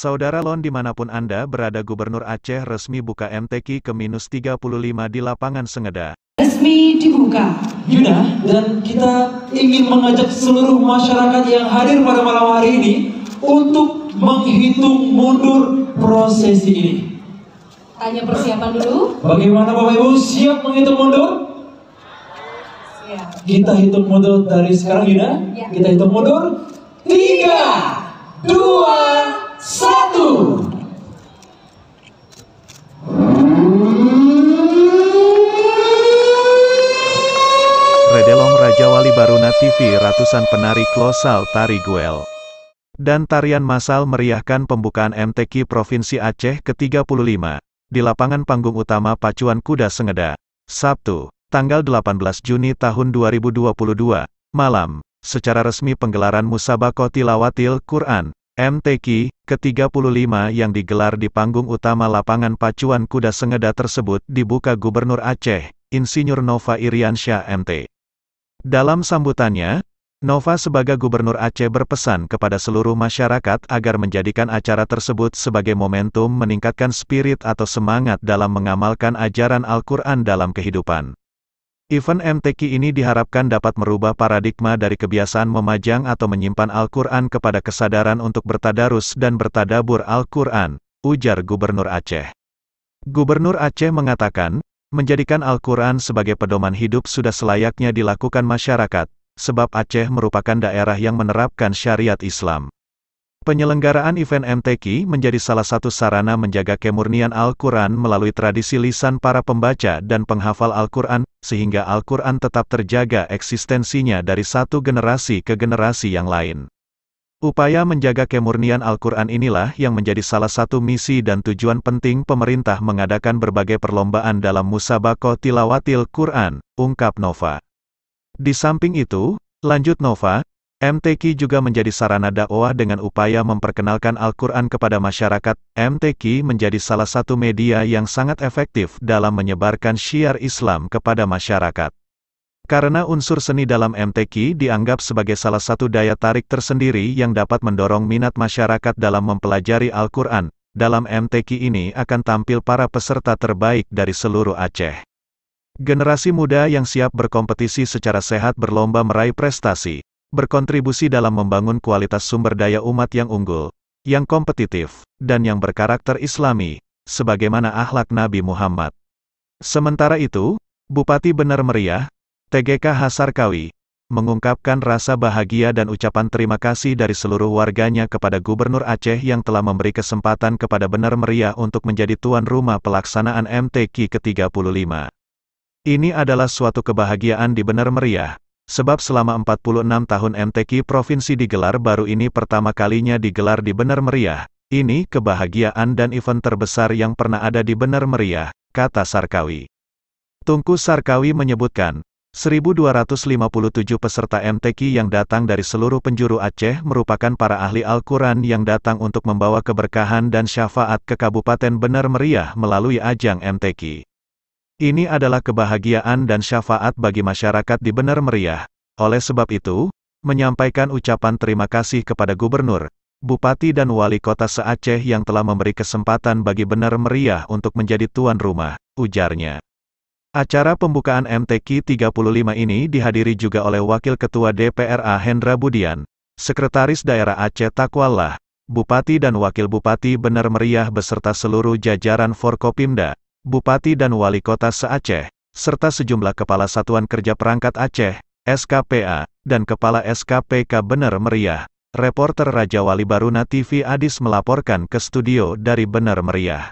Saudara dimanapun Anda berada, Gubernur Aceh resmi buka MTQ ke-35 di lapangan Sengeda. Resmi dibuka. Yuda, dan kita ingin mengajak seluruh masyarakat yang hadir pada malam hari ini untuk menghitung mundur prosesi ini. Tanya persiapan dulu. Bagaimana Bapak Ibu, siap menghitung mundur? Siap. Kita hitung mundur dari sekarang, Yuda. Ya. Kita hitung mundur. 3, 2, 1. Redelong Raja Wali Baruna TV, ratusan penari klosal tari guel dan tarian massal meriahkan pembukaan MTQ Provinsi Aceh ke-35 di lapangan panggung utama Pacuan Kuda Sengeda, Sabtu, tanggal 18 Juni tahun 2022, malam. Secara resmi penggelaran Musabaqah Tilawatil Quran, MTQ, ke-35 yang digelar di panggung utama lapangan Pacuan Kuda Sengeda tersebut dibuka Gubernur Aceh, Insinyur Nova Iriansyah MT. Dalam sambutannya, Nova sebagai Gubernur Aceh berpesan kepada seluruh masyarakat agar menjadikan acara tersebut sebagai momentum meningkatkan spirit atau semangat dalam mengamalkan ajaran Al-Quran dalam kehidupan. Event MTQ ini diharapkan dapat merubah paradigma dari kebiasaan memajang atau menyimpan Al-Quran kepada kesadaran untuk bertadarus dan bertadabur Al-Quran, ujar Gubernur Aceh. Gubernur Aceh mengatakan, menjadikan Al-Quran sebagai pedoman hidup sudah selayaknya dilakukan masyarakat, sebab Aceh merupakan daerah yang menerapkan syariat Islam. Penyelenggaraan event MTQ menjadi salah satu sarana menjaga kemurnian Al-Quran melalui tradisi lisan para pembaca dan penghafal Al-Quran, sehingga Al-Quran tetap terjaga eksistensinya dari satu generasi ke generasi yang lain. Upaya menjaga kemurnian Al-Quran inilah yang menjadi salah satu misi dan tujuan penting pemerintah mengadakan berbagai perlombaan dalam Musabaqah Tilawatil Quran, ungkap Nova. Di samping itu, lanjut Nova, MTQ juga menjadi sarana dakwah dengan upaya memperkenalkan Al-Quran kepada masyarakat. MTQ menjadi salah satu media yang sangat efektif dalam menyebarkan syiar Islam kepada masyarakat. Karena unsur seni dalam MTQ dianggap sebagai salah satu daya tarik tersendiri yang dapat mendorong minat masyarakat dalam mempelajari Al-Quran, dalam MTQ ini akan tampil para peserta terbaik dari seluruh Aceh. Generasi muda yang siap berkompetisi secara sehat berlomba meraih prestasi, berkontribusi dalam membangun kualitas sumber daya umat yang unggul, yang kompetitif, dan yang berkarakter Islami, sebagaimana akhlak Nabi Muhammad. Sementara itu, Bupati Bener Meriah, TGK Hasarkawi, mengungkapkan rasa bahagia dan ucapan terima kasih dari seluruh warganya kepada Gubernur Aceh yang telah memberi kesempatan kepada Bener Meriah untuk menjadi tuan rumah pelaksanaan MTQ ke-35. Ini adalah suatu kebahagiaan di Bener Meriah, sebab selama 46 tahun MTQ Provinsi digelar, baru ini pertama kalinya digelar di Bener Meriah. Ini kebahagiaan dan event terbesar yang pernah ada di Bener Meriah, kata Sarkawi. Tungku Sarkawi menyebutkan, 1.257 peserta MTQ yang datang dari seluruh penjuru Aceh merupakan para ahli Al-Quran yang datang untuk membawa keberkahan dan syafaat ke Kabupaten Bener Meriah melalui ajang MTQ. Ini adalah kebahagiaan dan syafaat bagi masyarakat di Bener Meriah. Oleh sebab itu, menyampaikan ucapan terima kasih kepada Gubernur, Bupati dan Wali Kota se-Aceh yang telah memberi kesempatan bagi Bener Meriah untuk menjadi tuan rumah, ujarnya. Acara pembukaan MTQ 35 ini dihadiri juga oleh Wakil Ketua DPRA Hendra Budian, Sekretaris Daerah Aceh Takwallah, Bupati dan Wakil Bupati Bener Meriah beserta seluruh jajaran Forkopimda, Bupati dan Wali Kota se-Aceh, serta sejumlah Kepala Satuan Kerja Perangkat Aceh, SKPA, dan Kepala SKPK Bener Meriah. Reporter Raja Wali Baruna TV Adis melaporkan ke studio dari Bener Meriah.